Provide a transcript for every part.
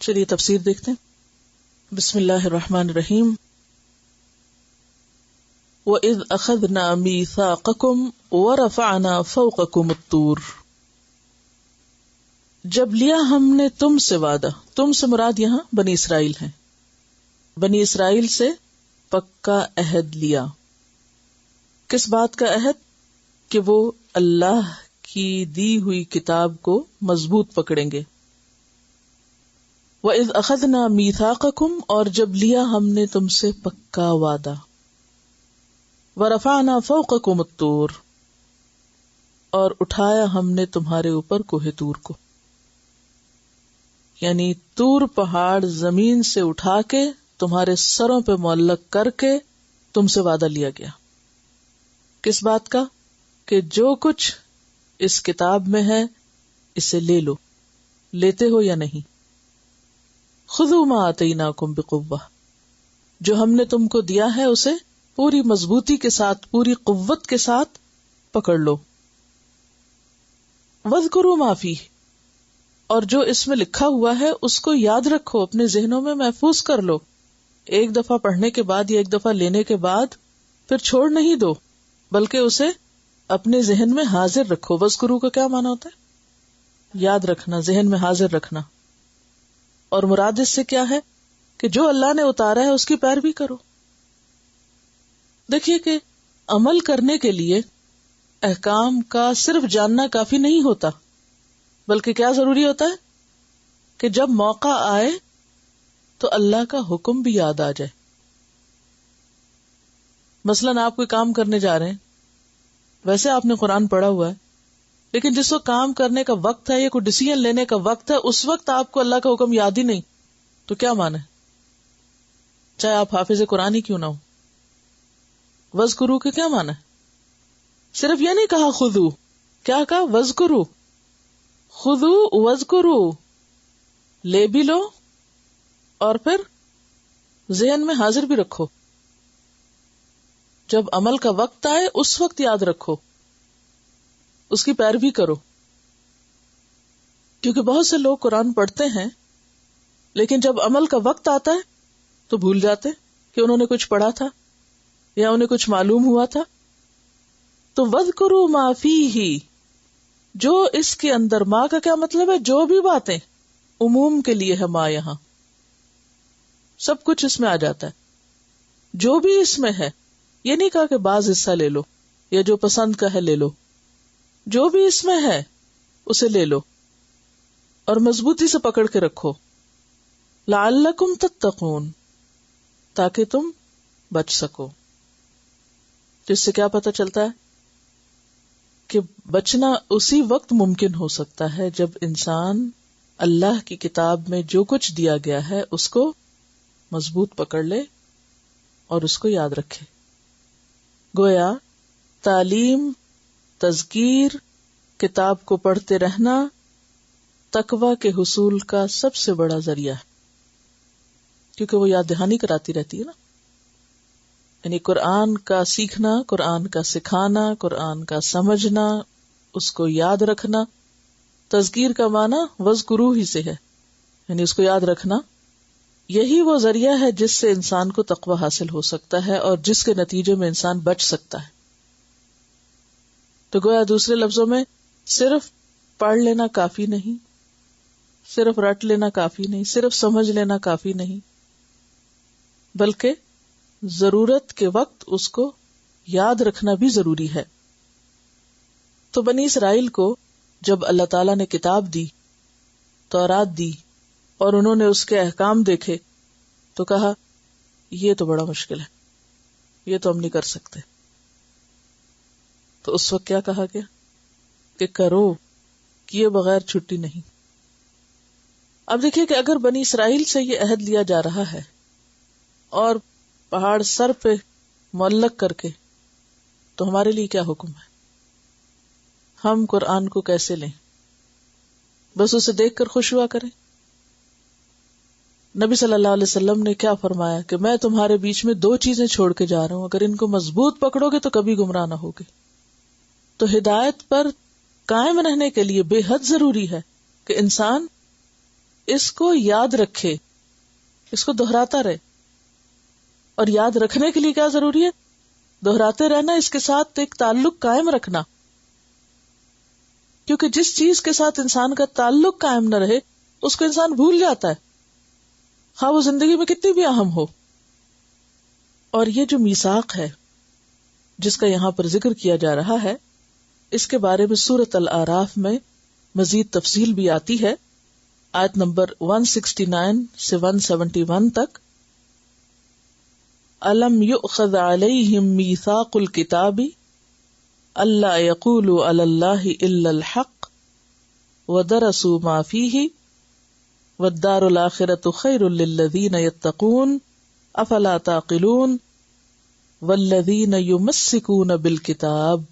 چلیے تفسیر دیکھتے ہیں. بسم اللہ الرحمن الرحیم. وَإِذْ أَخَذْنَا مِيثَاقَكُمْ وَرَفَعْنَا فَوْقَكُمُ الطُّورَ. جب لیا ہم نے تم سے وعدہ، تم سے مراد یہاں بنی اسرائیل ہیں، بنی اسرائیل سے پکا عہد لیا. کس بات کا عہد؟ کہ وہ اللہ کی دی ہوئی کتاب کو مضبوط پکڑیں گے. وَإِذْ أَخَذْنَا مِيثَاقَكُمْ، اور جب لیا ہم نے تم سے پکا وعدہ. وَرَفَعْنَا فَوْقَكُمُ الطُّورَ، اور اٹھایا ہم نے تمہارے اوپر کوہ طور کو. یعنی طور پہاڑ زمین سے اٹھا کے تمہارے سروں پہ معلق کر کے تم سے وعدہ لیا گیا. کس بات کا؟ کہ جو کچھ اس کتاب میں ہے اسے لے لو. لیتے ہو یا نہیں؟ خذوا ما آتیناکم بقوہ، جو ہم نے تم کو دیا ہے اسے پوری مضبوطی کے ساتھ، پوری قوت کے ساتھ پکڑ لو. واذکروا ما فیہ، اور جو اس میں لکھا ہوا ہے اس کو یاد رکھو، اپنے ذہنوں میں محفوظ کر لو. ایک دفعہ پڑھنے کے بعد یا ایک دفعہ لینے کے بعد پھر چھوڑ نہیں دو، بلکہ اسے اپنے ذہن میں حاضر رکھو. واذکروا کا کیا معنی ہوتا ہے؟ یاد رکھنا، ذہن میں حاضر رکھنا. اور مراد اس سے کیا ہے؟ کہ جو اللہ نے اتارا ہے اس کی پیروی کرو. دیکھیے کہ عمل کرنے کے لیے احکام کا صرف جاننا کافی نہیں ہوتا، بلکہ کیا ضروری ہوتا ہے کہ جب موقع آئے تو اللہ کا حکم بھی یاد آ جائے. مثلاً آپ کوئی کام کرنے جا رہے ہیں، ویسے آپ نے قرآن پڑھا ہوا ہے، لیکن جس وقت کام کرنے کا وقت ہے یا کوئی ڈیسیژن لینے کا وقت ہے، اس وقت آپ کو اللہ کا حکم یاد ہی نہیں، تو کیا مانے؟ چاہے آپ حافظ قرآن ہی کیوں نہ ہو. وذکروا کے کیا مانا ہے؟ صرف یہ نہیں کہا خذو، کیا کہا؟ وذکروا. خذو وذکروا، لے بھی لو اور پھر ذہن میں حاضر بھی رکھو. جب عمل کا وقت آئے اس وقت یاد رکھو، اس کی پیروی کرو. کیونکہ بہت سے لوگ قرآن پڑھتے ہیں لیکن جب عمل کا وقت آتا ہے تو بھول جاتے کہ انہوں نے کچھ پڑھا تھا یا انہیں کچھ معلوم ہوا تھا. تو وَاذْكُرُوا مَا فِيهِ، جو اس کے اندر، ماں کا کیا مطلب ہے؟ جو بھی باتیں، عموم کے لیے ہے ماں، یہاں سب کچھ اس میں آ جاتا ہے. جو بھی اس میں ہے، یہ نہیں کہا کہ بعض حصہ لے لو یا جو پسند کا ہے لے لو. جو بھی اس میں ہے اسے لے لو اور مضبوطی سے پکڑ کے رکھو. لعلکم تتقون، تاکہ تم بچ سکو. جس سے کیا پتہ چلتا ہے کہ بچنا اسی وقت ممکن ہو سکتا ہے جب انسان اللہ کی کتاب میں جو کچھ دیا گیا ہے اس کو مضبوط پکڑ لے اور اس کو یاد رکھے. گویا تعلیم، تذکیر، کتاب کو پڑھتے رہنا تقوی کے حصول کا سب سے بڑا ذریعہ ہے، کیونکہ وہ یاد دہانی کراتی رہتی ہے نا. یعنی قرآن کا سیکھنا، قرآن کا سکھانا، قرآن کا سمجھنا، اس کو یاد رکھنا. تذکیر کا معنی وذکروا ہی سے ہے، یعنی اس کو یاد رکھنا. یہی وہ ذریعہ ہے جس سے انسان کو تقوی حاصل ہو سکتا ہے اور جس کے نتیجے میں انسان بچ سکتا ہے. تو گویا دوسرے لفظوں میں صرف پڑھ لینا کافی نہیں، صرف رٹ لینا کافی نہیں، صرف سمجھ لینا کافی نہیں، بلکہ ضرورت کے وقت اس کو یاد رکھنا بھی ضروری ہے. تو بنی اسرائیل کو جب اللہ تعالیٰ نے کتاب دی، تورات دی، اور انہوں نے اس کے احکام دیکھے تو کہا یہ تو بڑا مشکل ہے، یہ تو ہم نہیں کر سکتے. تو اس وقت کیا کہا گیا کہ کرو، کیے بغیر چھٹی نہیں. اب دیکھیے کہ اگر بنی اسرائیل سے یہ عہد لیا جا رہا ہے اور پہاڑ سر پہ معلق کر کے، تو ہمارے لیے کیا حکم ہے؟ ہم قرآن کو کیسے لیں؟ بس اسے دیکھ کر خوش ہوا کریں؟ نبی صلی اللہ علیہ وسلم نے کیا فرمایا کہ میں تمہارے بیچ میں 2 چیزیں چھوڑ کے جا رہا ہوں، اگر ان کو مضبوط پکڑو گے تو کبھی گمراہ نہ ہوگے. تو ہدایت پر قائم رہنے کے لیے بے حد ضروری ہے کہ انسان اس کو یاد رکھے، اس کو دہراتا رہے. اور یاد رکھنے کے لیے کیا ضروری ہے؟ دہراتے رہنا، اس کے ساتھ ایک تعلق قائم رکھنا. کیونکہ جس چیز کے ساتھ انسان کا تعلق قائم نہ رہے اس کو انسان بھول جاتا ہے، خواہ وہ زندگی میں کتنی بھی اہم ہو. اور یہ جو میثاق ہے جس کا یہاں پر ذکر کیا جا رہا ہے، اس کے بارے میں سورۃ الاعراف میں مزید تفصیل بھی آتی ہے. آیت نمبر 169 سے 171 تک. الم یؤخذ علیہم میثاق الکتاب الا یقولوا علی اللہ الا الحق ودرسوا ما فیہ والدار الآخرۃ خیر للذین یتقون افلا تعقلون والذین یمسکون بالکتاب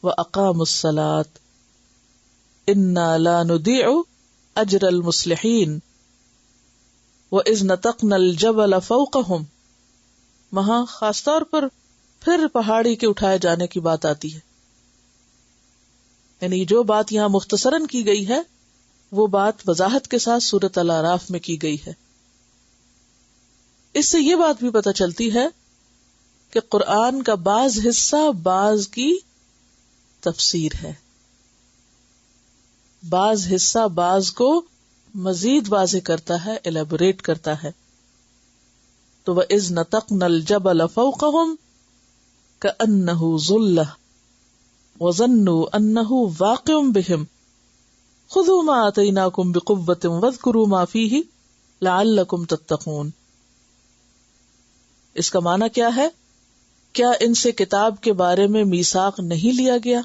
واقاموا الصلاۃ انا لا نضیع اجر المصلحین واذ نطقنا الجبل فوقہم. وہاں خاص طور پر پھر پہاڑی کے اٹھائے جانے کی بات آتی ہے. یعنی جو بات یہاں مختصراً کی گئی ہے وہ بات وضاحت کے ساتھ سورۃ الاعراف میں کی گئی ہے. اس سے یہ بات بھی پتہ چلتی ہے کہ قرآن کا بعض حصہ بعض کی تفسیر ہے، بعض حصہ بعض کو مزید واضح کرتا ہے، ایلیبوریٹ کرتا ہے. تو وَإِذْ نَتَقْنَا الْجَبَلَ فَوْقَهُمْ كَأَنَّهُ ظُلَّةٌ وَظَنُّوا أَنَّهُ وَاقِعٌ بِهِمْ خُذُوا مَا آتَيْنَاكُمْ بِقُوَّةٍ وَاذْكُرُوا مَا فِيهِ لَعَلَّكُمْ تَتَّقُونَ. اس کا معنی کیا ہے؟ کیا ان سے کتاب کے بارے میں میثاق نہیں لیا گیا؟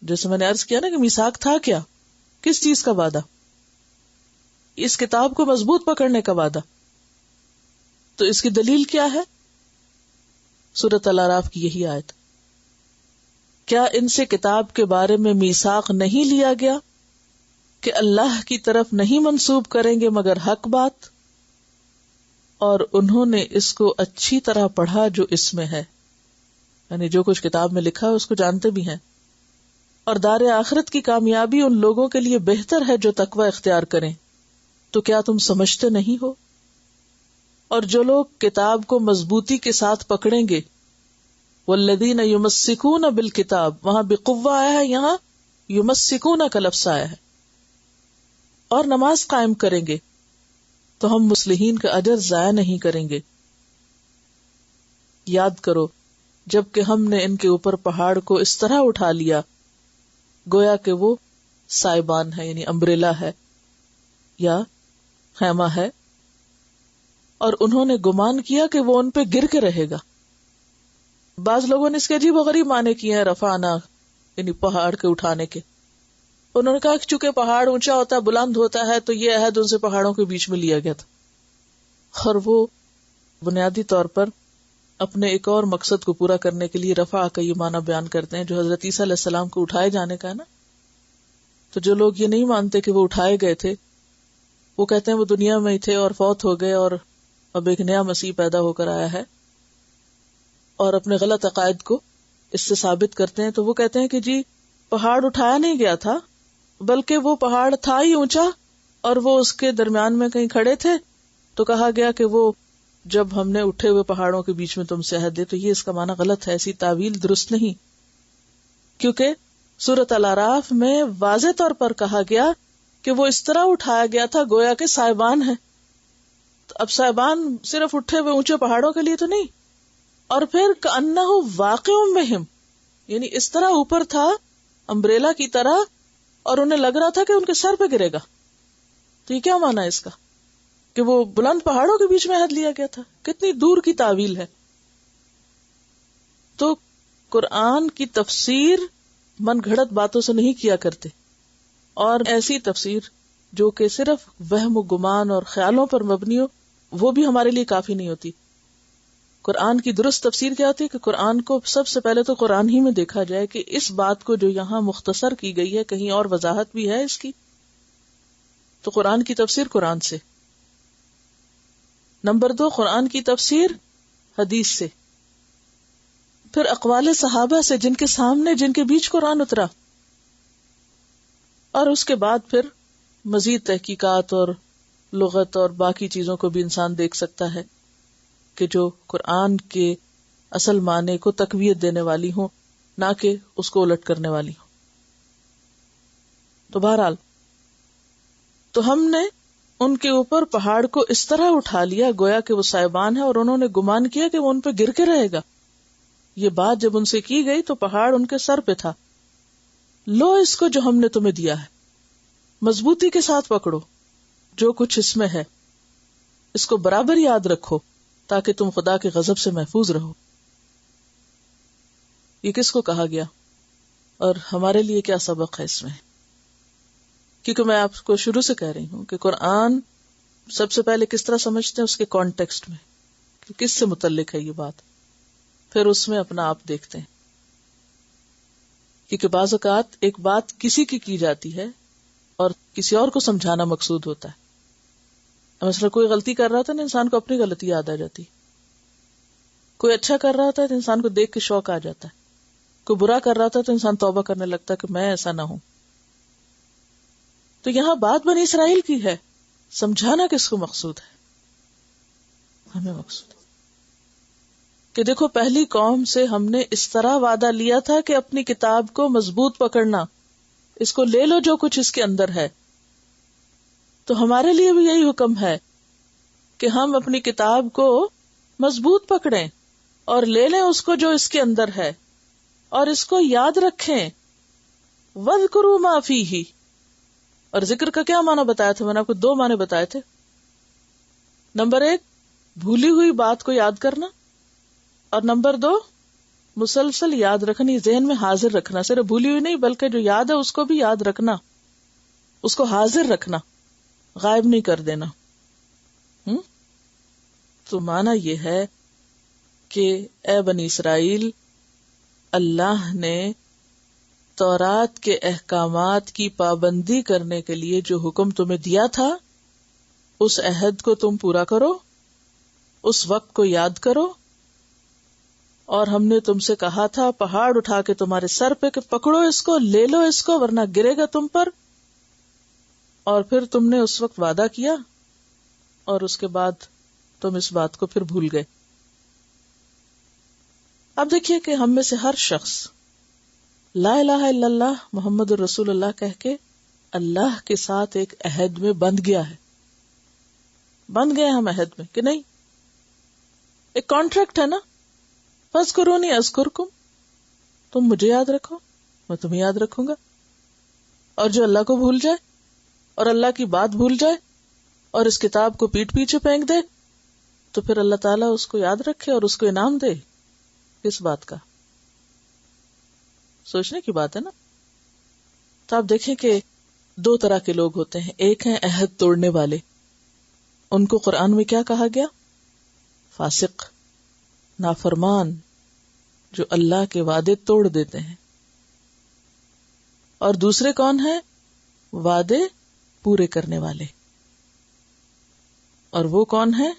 جیسے میں نے عرض کیا نا کہ میثاق تھا کیا، کس چیز کا وعدہ؟ اس کتاب کو مضبوط پکڑنے کا وعدہ. تو اس کی دلیل کیا ہے؟ سورۃ الاعراف کی یہی آیت. کیا ان سے کتاب کے بارے میں میثاق نہیں لیا گیا کہ اللہ کی طرف نہیں منسوب کریں گے مگر حق بات، اور انہوں نے اس کو اچھی طرح پڑھا جو اس میں ہے. یعنی جو کچھ کتاب میں لکھا ہے اس کو جانتے بھی ہیں. اور دار آخرت کی کامیابی ان لوگوں کے لیے بہتر ہے جو تقوی اختیار کریں. تو کیا تم سمجھتے نہیں ہو؟ اور جو لوگ کتاب کو مضبوطی کے ساتھ پکڑیں گے، والذین یمسکون بالکتاب، وہاں بقوہ آیا ہے، یہاں یمسکون کا لفظ آیا ہے، اور نماز قائم کریں گے تو ہم مصلحین کا اجر ضائع نہیں کریں گے. یاد کرو جب کہ ہم نے ان کے اوپر پہاڑ کو اس طرح اٹھا لیا گویا کہ وہ سائبان ہے، یعنی امبریلا ہے یا خیمہ ہے، اور انہوں نے گمان کیا کہ وہ ان پہ گر کے رہے گا. بعض لوگوں نے اس کے عجیب و غریب معنی کیے ہیں رفعنا، یعنی پہاڑ کے اٹھانے کے. انہوں نے کہا کہ چونکہ پہاڑ اونچا ہوتا ہے، بلند ہوتا ہے، تو یہ عہد ان سے پہاڑوں کے بیچ میں لیا گیا تھا. اور وہ بنیادی طور پر اپنے ایک اور مقصد کو پورا کرنے کے لیے رفع کا یہ معنی بیان کرتے ہیں جو حضرت عیسیٰ علیہ السلام کو اٹھائے جانے کا ہے نا. تو جو لوگ یہ نہیں مانتے کہ وہ اٹھائے گئے تھے، وہ کہتے ہیں وہ دنیا میں ہی تھے اور فوت ہو گئے اور اب ایک نیا مسیح پیدا ہو کر آیا ہے، اور اپنے غلط عقائد کو اس سے ثابت کرتے ہیں. تو وہ کہتے ہیں کہ جی پہاڑ اٹھایا نہیں گیا تھا، بلکہ وہ پہاڑ تھا ہی اونچا اور وہ اس کے درمیان میں کہیں کھڑے تھے، تو کہا گیا کہ وہ جب ہم نے اٹھے ہوئے پہاڑوں کے بیچ میں تم سے عہد دے. تو یہ اس کا معنی غلط ہے، ایسی تعویل درست نہیں، کیونکہ سورۃ الاعراف میں واضح طور پر کہا گیا کہ وہ اس طرح اٹھایا گیا تھا گویا کہ سائبان ہے. تو اب سائبان صرف اٹھے ہوئے اونچے پہاڑوں کے لیے تو نہیں. اور پھر کأنہ واقع بہم، یعنی اس طرح اوپر تھا امبریلا کی طرح، اور انہیں لگ رہا تھا کہ ان کے سر پہ گرے گا. تو یہ کیا معنی ہے اس کا کہ وہ بلند پہاڑوں کے بیچ میں عہد لیا گیا تھا؟ کتنی دور کی تعویل ہے. تو قرآن کی تفسیر من گھڑت باتوں سے نہیں کیا کرتے، اور ایسی تفسیر جو کہ صرف وہم و گمان اور خیالوں پر مبنی ہو وہ بھی ہمارے لیے کافی نہیں ہوتی. قرآن کی درست تفسیر کیا ہوتی ہے کہ قرآن کو سب سے پہلے تو قرآن ہی میں دیکھا جائے کہ اس بات کو جو یہاں مختصر کی گئی ہے کہیں اور وضاحت بھی ہے اس کی. تو قرآن کی تفسیر قرآن سے. نمبر 2، قرآن کی تفسیر حدیث سے، پھر اقوال صحابہ سے جن کے سامنے جن کے بیچ قرآن اترا، اور اس کے بعد پھر مزید تحقیقات اور لغت اور باقی چیزوں کو بھی انسان دیکھ سکتا ہے کہ جو قرآن کے اصل معنی کو تقویت دینے والی ہوں، نہ کہ اس کو الٹ کرنے والی ہوں. تو بہرحال تو ہم نے ان کے اوپر پہاڑ کو اس طرح اٹھا لیا گویا کہ وہ سائبان ہے، اور انہوں نے گمان کیا کہ وہ ان پہ گر کے رہے گا. یہ بات جب ان سے کی گئی تو پہاڑ ان کے سر پہ تھا. لو اس کو جو ہم نے تمہیں دیا ہے، مضبوطی کے ساتھ پکڑو جو کچھ اس میں ہے، اس کو برابر یاد رکھو تاکہ تم خدا کے غضب سے محفوظ رہو. یہ کس کو کہا گیا اور ہمارے لیے کیا سبق ہے اس میں؟ کیونکہ میں آپ کو شروع سے کہہ رہی ہوں کہ قرآن سب سے پہلے کس طرح سمجھتے ہیں، اس کے کانٹیکسٹ میں کہ کس سے متعلق ہے یہ بات، پھر اس میں اپنا آپ دیکھتے ہیں. کیونکہ بعض اوقات ایک بات کسی کی جاتی ہے اور کسی اور کو سمجھانا مقصود ہوتا ہے. مثلا کوئی غلطی کر رہا تھا نا، انسان کو اپنی غلطی یاد آ جاتی. کوئی اچھا کر رہا تھا تو انسان کو دیکھ کے شوق آ جاتا ہے. کوئی برا کر رہا تھا تو انسان توبہ کرنے لگتا ہے کہ میں ایسا نہ ہوں. تو یہاں بات بنی اسرائیل کی ہے، سمجھانا کس کو مقصود ہے؟ ہمیں مقصود ہے کہ دیکھو پہلی قوم سے ہم نے اس طرح وعدہ لیا تھا کہ اپنی کتاب کو مضبوط پکڑنا، اس کو لے لو جو کچھ اس کے اندر ہے. تو ہمارے لیے بھی یہی حکم ہے کہ ہم اپنی کتاب کو مضبوط پکڑیں اور لے لیں اس کو جو اس کے اندر ہے، اور اس کو یاد رکھیں. وَاذْكُرُوا مَا فِيهِ. اور ذکر کا کیا معنی بتایا تھا؟ میں نے آپ کو 2 معنی بتائے تھے. نمبر 1 بھولی ہوئی بات کو یاد کرنا، اور نمبر 2 مسلسل یاد رکھنی، ذہن میں حاضر رکھنا. صرف بھولی ہوئی نہیں بلکہ جو یاد ہے اس کو بھی یاد رکھنا، اس کو حاضر رکھنا، غائب نہیں کر دینا. تو معنی یہ ہے کہ اے بنی اسرائیل، اللہ نے تورات کے احکامات کی پابندی کرنے کے لیے جو حکم تمہیں دیا تھا، اس عہد کو تم پورا کرو، اس وقت کو یاد کرو. اور ہم نے تم سے کہا تھا پہاڑ اٹھا کے تمہارے سر پہ کہ پکڑو اس کو، لے لو اس کو ورنہ گرے گا تم پر. اور پھر تم نے اس وقت وعدہ کیا اور اس کے بعد تم اس بات کو پھر بھول گئے. اب دیکھیے کہ ہم میں سے ہر شخص لا الہ الا اللہ محمد الرسول اللہ کہہ کے اللہ کے ساتھ ایک عہد میں بندھ گیا ہے. بندھ گئے ہم عہد میں کہ نہیں؟ ایک کانٹریکٹ ہے نا. فاذکرونی اذکرکم، تم مجھے یاد رکھو میں تمہیں یاد رکھوں گا. اور جو اللہ کو بھول جائے اور اللہ کی بات بھول جائے اور اس کتاب کو پیٹ پیچھے پھینک دے تو پھر اللہ تعالیٰ اس کو یاد رکھے اور اس کو انعام دے. کس بات کا؟ سوچنے کی بات ہے نا. تو آپ دیکھیں کہ 2 طرح کے لوگ ہوتے ہیں. ایک ہیں عہد توڑنے والے، ان کو قرآن میں کیا کہا گیا؟ فاسق، نافرمان، جو اللہ کے وعدے توڑ دیتے ہیں. اور دوسرے کون ہیں؟ وعدے پورے کرنے والے. اور وہ کون ہیں؟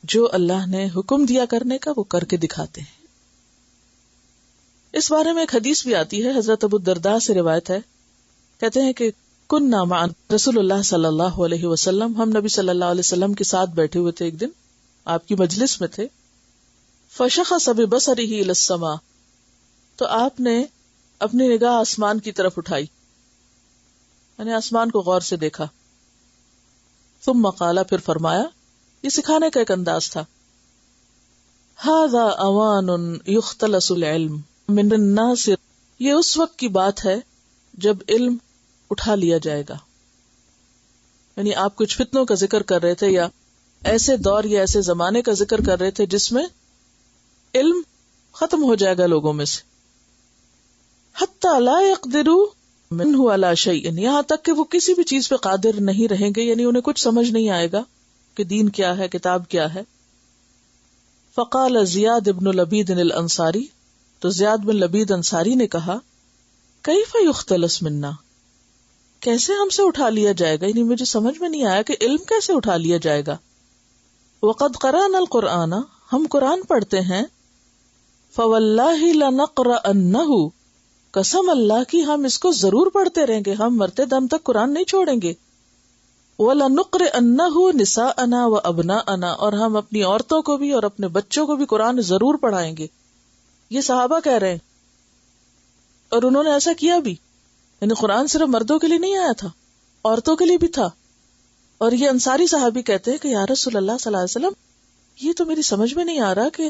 جو اللہ نے حکم دیا کرنے کا وہ کر کے دکھاتے ہیں. اس بارے میں ایک حدیث بھی آتی ہے، حضرت ابو الدرداء سے روایت ہے. کہتے ہیں کہ کننا مع رسول اللہ صلی اللہ علیہ وسلم، ہم نبی صلی اللہ علیہ وسلم کے ساتھ بیٹھے ہوئے تھے. ایک دن آپ کی مجلس میں تھے. فشخص ببصرہ الی السماء، تو آپ نے اپنی نگاہ آسمان کی طرف اٹھائی، یعنی آسمان کو غور سے دیکھا. ثم قال، پھر فرمایا، یہ سکھانے کا ایک انداز تھا، ھذا اوان یختلس العلم من الناس، یہ اس وقت کی بات ہے جب علم اٹھا لیا جائے گا. یعنی آپ کچھ فتنوں کا ذکر کر رہے تھے یا ایسے دور یا ایسے زمانے کا ذکر کر رہے تھے جس میں علم ختم ہو جائے گا لوگوں میں سے. حتی لا یقدروا منہ علی شیء، یہاں تک کہ وہ کسی بھی چیز پہ قادر نہیں رہیں گے، یعنی انہیں کچھ سمجھ نہیں آئے گا کہ دین کیا ہے، کتاب کیا ہے. فقال زیاد بن لبید الانصاری، تو زیاد بن لبید انصاری نے کہا، کیف یختلس منا، کیسے ہم سے اٹھا لیا جائے گا؟ یعنی مجھے سمجھ میں نہیں آیا کہ علم کیسے اٹھا لیا جائے گا. وقد قرأنا القرآن، ہم قرآن پڑھتے ہیں. فواللہ لنقرأنہ، قسم اللہ کی ہم اس کو ضرور پڑھتے رہیں گے، ہم مرتے دم تک قرآن نہیں چھوڑیں گے. وَلَنُقْرِئَنَّهُ نِسَاءَنَا وَأَبْنَاءَنَا، اور ہم اپنی عورتوں کو بھی اور اپنے بچوں کو بھی قرآن ضرور پڑھائیں گے. یہ صحابہ کہہ رہے ہیں، اور انہوں نے ایسا کیا بھی. یعنی قرآن صرف مردوں کے لیے نہیں آیا تھا، عورتوں کے لیے بھی تھا. اور یہ انصاری صحابی کہتے ہیں کہ یا رسول اللہ صلی اللہ علیہ وسلم، یہ تو میری سمجھ میں نہیں آ رہا کہ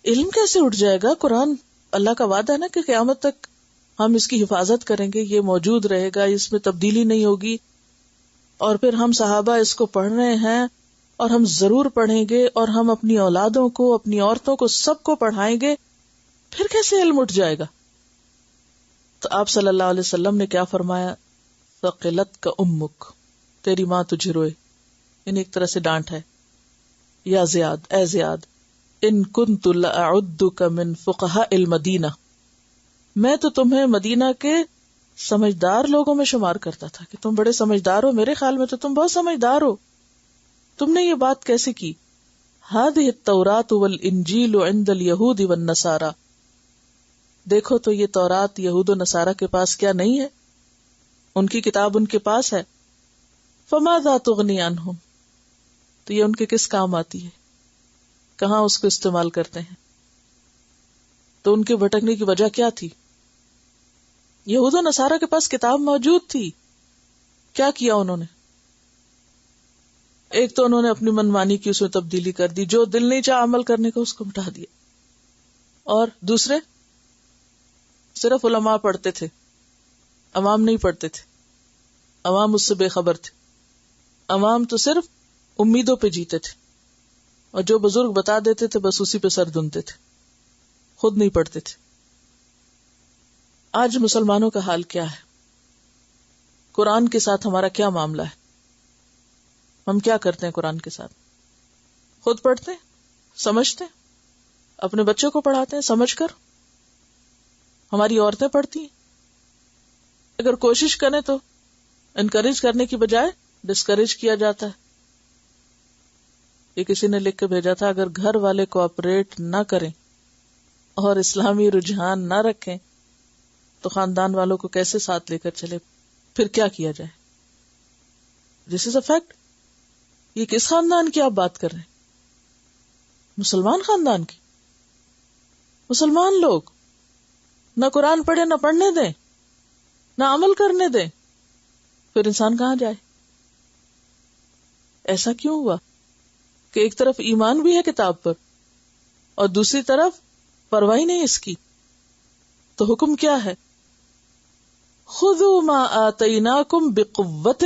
علم کیسے اٹھ جائے گا. قرآن اللہ کا وعدہ ہے نا کہ قیامت تک ہم اس کی حفاظت کریں گے، یہ موجود رہے گا، اس میں تبدیلی نہیں ہوگی. اور پھر ہم صحابہ اس کو پڑھ رہے ہیں اور ہم ضرور پڑھیں گے، اور ہم اپنی اولادوں کو، اپنی عورتوں کو، سب کو پڑھائیں گے، پھر کیسے علم اٹھ جائے گا؟ تو آپ صلی اللہ علیہ وسلم نے کیا فرمایا؟ ثقلت کا امک، تیری ماں تجھے روئے. یعنی ایک طرح سے ڈانٹ ہے. یا زیاد، اے زیاد، ان کنت لاعدک من فقہاء المدینہ، میں تو تمہیں مدینہ کے سمجھدار لوگوں میں شمار کرتا تھا کہ تم بڑے سمجھدار ہو. میرے خیال میں تو تم بہت سمجھدار ہو. تم نے یہ بات کیسے کی؟ ہذہ التوراۃ والانجیل عند الیہود والنصارى، دیکھو تو یہ تورات یہود و نصارہ کے پاس کیا نہیں ہے؟ ان کی کتاب ان کے پاس ہے. فماذا تغنی عنہم، تو یہ ان کے کس کام آتی ہے؟ کہاں اس کو استعمال کرتے ہیں؟ تو ان کے بھٹکنے کی وجہ کیا تھی؟ یہود و نصارہ کے پاس کتاب موجود تھی. کیا کیا انہوں نے؟ ایک تو انہوں نے اپنی منمانی کی، اس میں تبدیلی کر دی، جو دل نہیں چاہ عمل کرنے کو اس کو مٹا دیا. اور دوسرے صرف علماء پڑھتے تھے، عوام نہیں پڑھتے تھے. عوام اس سے بے خبر تھے. عوام تو صرف امیدوں پہ جیتے تھے، اور جو بزرگ بتا دیتے تھے بس اسی پہ سر دھنتے تھے، خود نہیں پڑھتے تھے. آج مسلمانوں کا حال کیا ہے؟ قرآن کے ساتھ ہمارا کیا معاملہ ہے؟ ہم کیا کرتے ہیں قرآن کے ساتھ؟ خود پڑھتے ہیں، سمجھتے ہیں، اپنے بچوں کو پڑھاتے ہیں سمجھ کر. ہماری عورتیں پڑھتی ہیں. اگر کوشش کریں تو انکریج کرنے کی بجائے ڈسکریج کیا جاتا ہے. یہ کسی نے لکھ کے بھیجا تھا، اگر گھر والے کوآپریٹ نہ کریں اور اسلامی رجحان نہ رکھیں تو خاندان والوں کو کیسے ساتھ لے کر چلے؟ پھر کیا کیا جائے؟ دس از اے فیکٹ. یہ کس خاندان کی آپ بات کر رہے ہیں؟ مسلمان خاندان کی. مسلمان لوگ نہ قرآن پڑھے، نہ پڑھنے دیں، نہ عمل کرنے دیں، پھر انسان کہاں جائے؟ ایسا کیوں ہوا کہ ایک طرف ایمان بھی ہے کتاب پر اور دوسری طرف پرواہ نہیں اس کی؟ تو حکم کیا ہے؟ خذوا ما آتیناکم بقوۃ،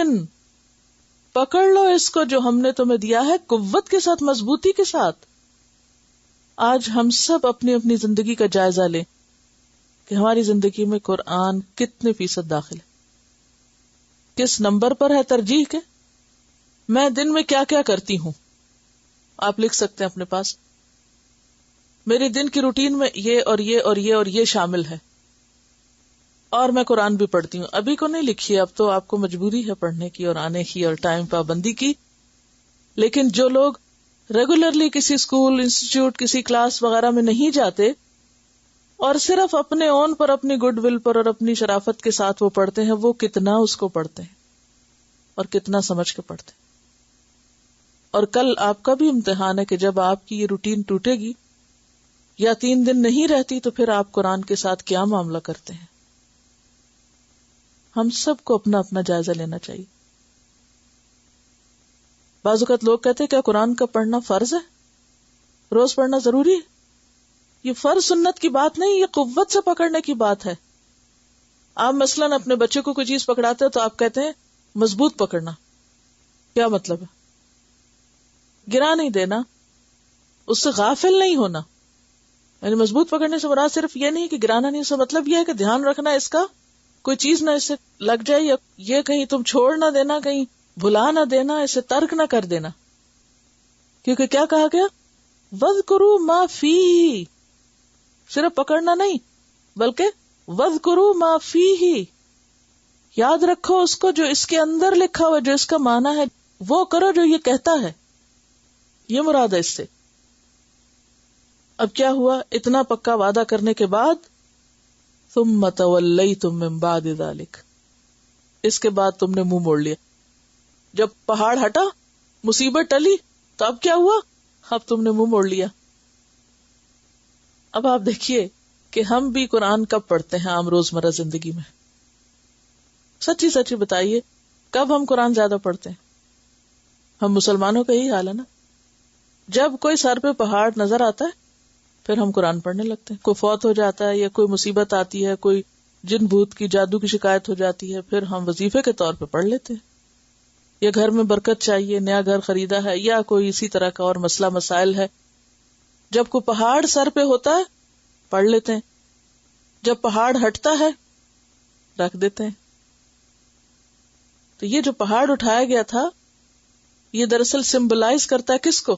پکڑ لو اس کو جو ہم نے تمہیں دیا ہے، قوت کے ساتھ، مضبوطی کے ساتھ. آج ہم سب اپنی اپنی زندگی کا جائزہ لیں کہ ہماری زندگی میں قرآن کتنے فیصد داخل ہے، کس نمبر پر ہے ترجیح کے. میں دن میں کیا کیا کرتی ہوں؟ آپ لکھ سکتے ہیں اپنے پاس، میری دن کی روٹین میں یہ اور یہ اور یہ اور یہ شامل ہے، اور میں قرآن بھی پڑھتی ہوں. ابھی کو نہیں لکھیے، اب تو آپ کو مجبوری ہے پڑھنے کی اور آنے کی اور ٹائم پابندی کی. لیکن جو لوگ ریگولرلی کسی اسکول، انسٹیٹیوٹ، کسی کلاس وغیرہ میں نہیں جاتے اور صرف اپنے اون پر، اپنی گڈ ول پر اور اپنی شرافت کے ساتھ وہ پڑھتے ہیں، وہ کتنا اس کو پڑھتے ہیں اور کتنا سمجھ کے پڑھتے ہیں. اور کل آپ کا بھی امتحان ہے کہ جب آپ کی یہ روٹین ٹوٹے گی یا 3 دن نہیں رہتی تو پھر آپ قرآن کے ساتھ کیا معاملہ کرتے ہیں. ہم سب کو اپنا اپنا جائزہ لینا چاہیے. بعض اوقات لوگ کہتے ہیں کیا قرآن کا پڑھنا فرض ہے؟ روز پڑھنا ضروری ہے؟ یہ فرض سنت کی بات نہیں، یہ قوت سے پکڑنے کی بات ہے. آپ مثلاً اپنے بچے کو کوئی چیز پکڑاتے ہیں تو آپ کہتے ہیں مضبوط پکڑنا. کیا مطلب ہے؟ گرا نہیں دینا، اس سے غافل نہیں ہونا. یعنی مضبوط پکڑنے سے مراد صرف یہ نہیں کہ گرانا نہیں، اس کا مطلب یہ ہے کہ دھیان رکھنا اس کا، کوئی چیز نہ اسے لگ جائے، یا یہ کہیں تم چھوڑ نہ دینا، کہیں بھلا نہ دینا، اسے ترک نہ کر دینا. کیونکہ کیا کہا گیا؟ وَاذْكُرُوا مَا فِيهِ، صرف پکڑنا نہیں بلکہ وَاذْكُرُوا مَا فِيهِ، یاد رکھو اس کو جو اس کے اندر لکھا ہوا، جو اس کا معنی ہے، وہ کرو جو یہ کہتا ہے. یہ مراد ہے اس سے. اب کیا ہوا؟ اتنا پکا وعدہ کرنے کے بعد ثُمَّ تَوَلَّيْتُم مِّن بَعْدِ ذَلِكَ، اس کے بعد تم نے منہ موڑ لیا. جب پہاڑ ہٹا، مصیبت ٹلی، تو اب کیا ہوا؟ اب تم نے منہ موڑ لیا۔ اب آپ دیکھیے کہ ہم بھی قرآن کب پڑھتے ہیں عام روزمرہ زندگی میں؟ سچی سچی بتائیے، کب ہم قرآن زیادہ پڑھتے ہیں؟ ہم مسلمانوں کا یہی حال ہے نا، جب کوئی سر پہ پہاڑ نظر آتا ہے پھر ہم قرآن پڑھنے لگتے ہیں۔ کوئی فوت ہو جاتا ہے یا کوئی مصیبت آتی ہے، کوئی جن بھوت کی جادو کی شکایت ہو جاتی ہے، پھر ہم وظیفے کے طور پہ پڑھ لیتے ہیں۔ یا گھر میں برکت چاہیے، نیا گھر خریدا ہے، یا کوئی اسی طرح کا اور مسئلہ مسائل ہے، جب کوئی پہاڑ سر پہ ہوتا ہے پڑھ لیتے ہیں، جب پہاڑ ہٹتا ہے رکھ دیتے ہیں۔ تو یہ جو پہاڑ اٹھایا گیا تھا یہ دراصل سمبلائز کرتا ہے کس کو؟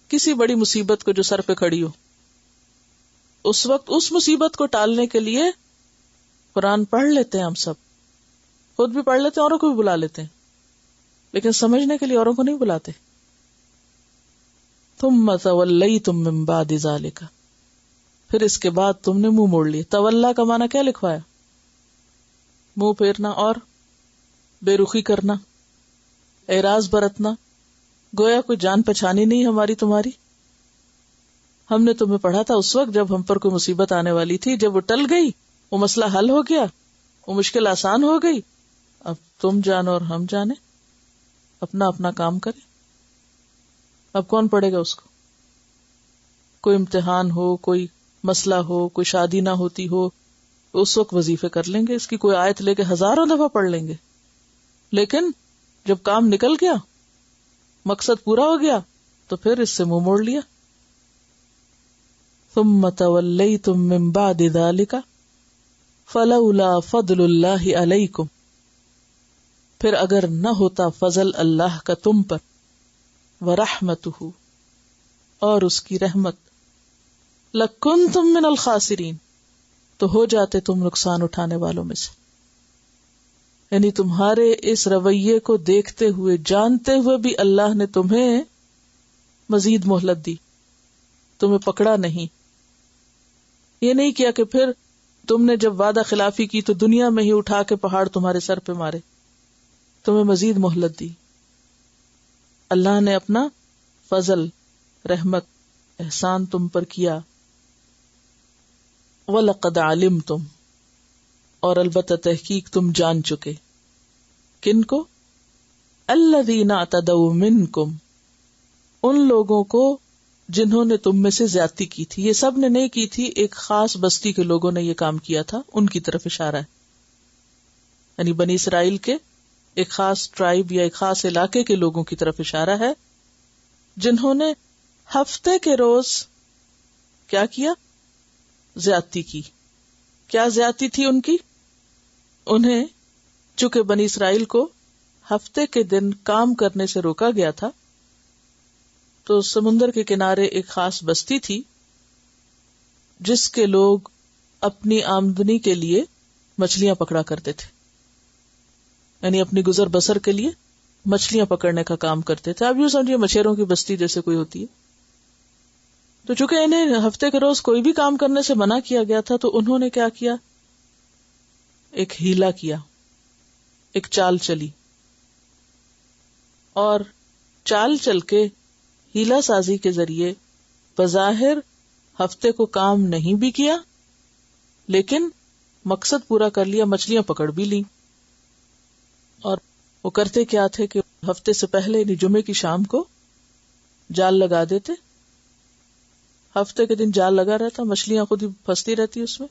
کسی بڑی مصیبت کو جو سر پہ کھڑی ہو۔ اس وقت اس مصیبت کو ٹالنے کے لیے قرآن پڑھ لیتے ہیں، ہم سب خود بھی پڑھ لیتے ہیں، اوروں کو بھی بلا لیتے ہیں، لیکن سمجھنے کے لیے اوروں کو نہیں بلاتے۔ ثم تولیتم من بعد ذلک، پھر اس کے بعد تم نے منہ موڑ لیا۔ تولا کا معنی کیا لکھوایا؟ منہ پھیرنا اور بے رخی کرنا، اعراض برتنا، گویا کوئی جان پہچانی نہیں ہماری تمہاری۔ ہم نے تمہیں پڑھا تھا اس وقت جب ہم پر کوئی مصیبت آنے والی تھی، جب وہ ٹل گئی، وہ مسئلہ حل ہو گیا، وہ مشکل آسان ہو گئی، اب تم جانو اور ہم جانے، اپنا اپنا کام کریں۔ اب کون پڑھے گا اس کو؟ کوئی امتحان ہو، کوئی مسئلہ ہو، کوئی شادی نہ ہوتی ہو، اس وقت وظیفے کر لیں گے، اس کی کوئی آیت لے کے ہزاروں دفعہ پڑھ لیں گے، لیکن جب کام نکل گیا، مقصد پورا ہو گیا، تو پھر اس سے منہ موڑ لیا۔ ثم تولیتم من بعد ذلک فلولا فضل اللہ علیکم، پھر اگر نہ ہوتا فضل اللہ کا تم پر، ورحمتہ، اور اس کی رحمت، لکنتم من الخاسرین، تو ہو جاتے تم نقصان اٹھانے والوں میں سے۔ یعنی تمہارے اس رویے کو دیکھتے ہوئے، جانتے ہوئے بھی اللہ نے تمہیں مزید مہلت دی، تمہیں پکڑا نہیں۔ یہ نہیں کیا کہ پھر تم نے جب وعدہ خلافی کی تو دنیا میں ہی اٹھا کے پہاڑ تمہارے سر پہ مارے، تمہیں مزید مہلت دی۔ اللہ نے اپنا فضل، رحمت، احسان تم پر کیا۔ وَلَقَدْ عَلِمْتُمْ، اور البتہ تحقیق تم جان چکے، کن کو؟ الَّذِينَ اعْتَدَوْا مِنْكُمْ، ان لوگوں کو جنہوں نے تم میں سے زیادتی کی تھی۔ یہ سب نے نہیں کی تھی، ایک خاص بستی کے لوگوں نے یہ کام کیا تھا، ان کی طرف اشارہ ہے۔ یعنی بنی اسرائیل کے ایک خاص ٹرائب یا ایک خاص علاقے کے لوگوں کی طرف اشارہ ہے، جنہوں نے ہفتے کے روز کیا کیا؟ زیادتی کی۔ کیا زیادتی تھی ان کی؟ انہیں چونکہ بنی اسرائیل کو ہفتے کے دن کام کرنے سے روکا گیا تھا، تو سمندر کے کنارے ایک خاص بستی تھی جس کے لوگ اپنی آمدنی کے لیے مچھلیاں پکڑا کرتے تھے، یعنی اپنی گزر بسر کے لیے مچھلیاں پکڑنے کا کام کرتے تھے۔ اب یوں سمجھیے مچھروں کی بستی جیسے کوئی ہوتی ہے۔ تو چونکہ انہیں ہفتے کے روز کوئی بھی کام کرنے سے منع کیا گیا تھا، تو انہوں نے کیا کیا؟ ایک ہیلا کیا، ایک چال چلی، اور چال چل کے ہیلا سازی کے ذریعے بظاہر ہفتے کو کام نہیں بھی کیا، لیکن مقصد پورا کر لیا، مچھلیاں پکڑ بھی لی۔ اور وہ کرتے کیا تھے کہ ہفتے سے پہلے یعنی جمعے کی شام کو جال لگا دیتے، ہفتے کے دن جال لگا رہتا، مچھلیاں خود ہی پھنستی رہتی اس میں،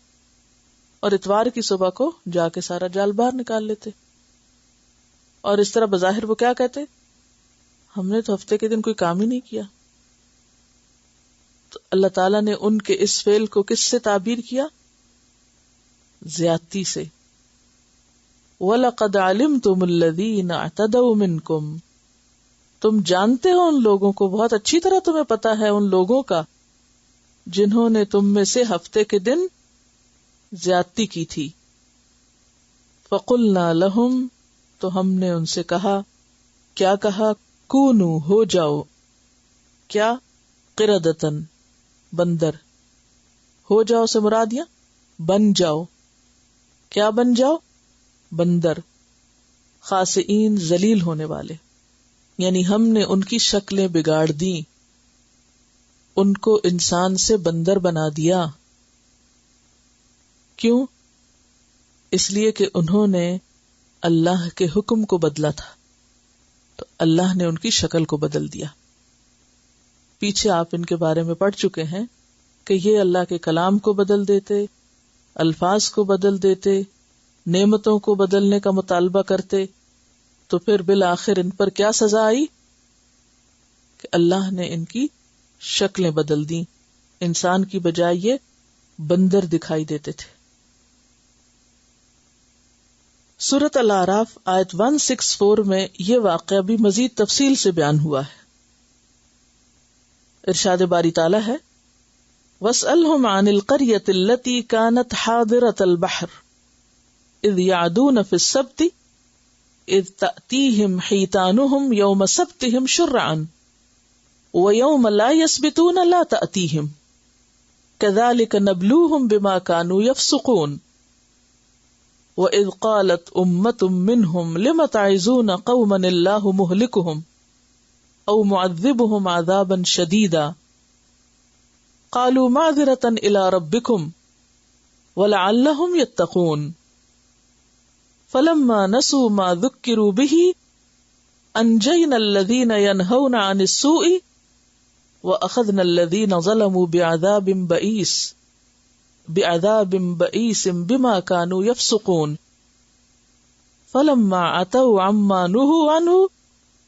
اور اتوار کی صبح کو جا کے سارا جال باہر نکال لیتے۔ اور اس طرح بظاہر وہ کیا کہتے؟ ہم نے تو ہفتے کے دن کوئی کام ہی نہیں کیا۔ تو اللہ تعالیٰ نے ان کے اس فعل کو کس سے تعبیر کیا؟ زیادتی سے۔ وَلَقَدْ عَلِمْتُمُ الَّذِينَ اعْتَدَوْا مِنْكُمْ، تم جانتے ہو ان لوگوں کو، بہت اچھی طرح تمہیں پتا ہے ان لوگوں کا جنہوں نے تم میں سے ہفتے کے دن زیادتی کی تھی۔ فَقُلْنَا لَهُمْ، تو ہم نے ان سے کہا، کیا کہا؟ کونو، ہو جاؤ، کیا؟ قردتن، بندر۔ ہو جاؤ سے مراد یا بن جاؤ، کیا بن جاؤ؟ بندر۔ خاسئین ذلیل ہونے والے، یعنی ہم نے ان کی شکلیں بگاڑ دیں، ان کو انسان سے بندر بنا دیا. کیوں؟ اس لیے کہ انہوں نے اللہ کے حکم کو بدلا تھا، تو اللہ نے ان کی شکل کو بدل دیا. پیچھے آپ ان کے بارے میں پڑھ چکے ہیں کہ یہ اللہ کے کلام کو بدل دیتے، الفاظ کو بدل دیتے، نعمتوں کو بدلنے کا مطالبہ کرتے، تو پھر بالآخر ان پر کیا سزا آئی کہ اللہ نے ان کی شکلیں بدل دیں. انسان کی بجائے یہ بندر دکھائی دیتے تھے. سورۃ الاعراف آیت 164 میں یہ واقعہ بھی مزید تفصیل سے بیان ہوا ہے. ارشاد باری تعالیٰ ہے وَاسْأَلْهُمْ عَنِ الْقَرْيَةِ الَّتِي كَانَتْ حَاضِرَةَ الْبَحْرِ إِذْ يَعْدُونَ فِي السَّبْتِ إِذْ تَأْتِيهِمْ حِيتَانُهُمْ يَوْمَ سَبْتِهِمْ شُرَّعًا وَيَوْمَ لَا يَسْبِتُونَ لَا تَأْتِيهِمْ كَذَلِكَ نَبْلُوهُمْ بِمَا كَانُوا يَفْسُقُونَ وَإِذْ قَالَتْ أُمَّةٌ مِّنْهُمْ لِمَ تَعِظُونَ قَوْمًا اللَّهُ مُهْلِكُهُمْ أَوْ مُعَذِّبُهُمْ عَذَابًا شَدِيدًا قَالُوا مَعْذِرَةً إِلَىٰ رَبِّكُمْ وَلَعَلَّهُمْ يَتَّقُونَ فَلَمَّا نَسُوا مَا ذُكِّرُوا بِهِ أَنجَيْنَا الَّذِينَ يَنْهَوْنَ عَنِ السُّوءِ وَأَخَذْنَا الَّذِينَ ظَلَمُوا بِعَذَابٍ بَئِيسٍ بِمَا كَانُوا يَفْسُقُونَ فَلَمَّا عَتَوْا عَمَّا نُهُوا عَنْهُ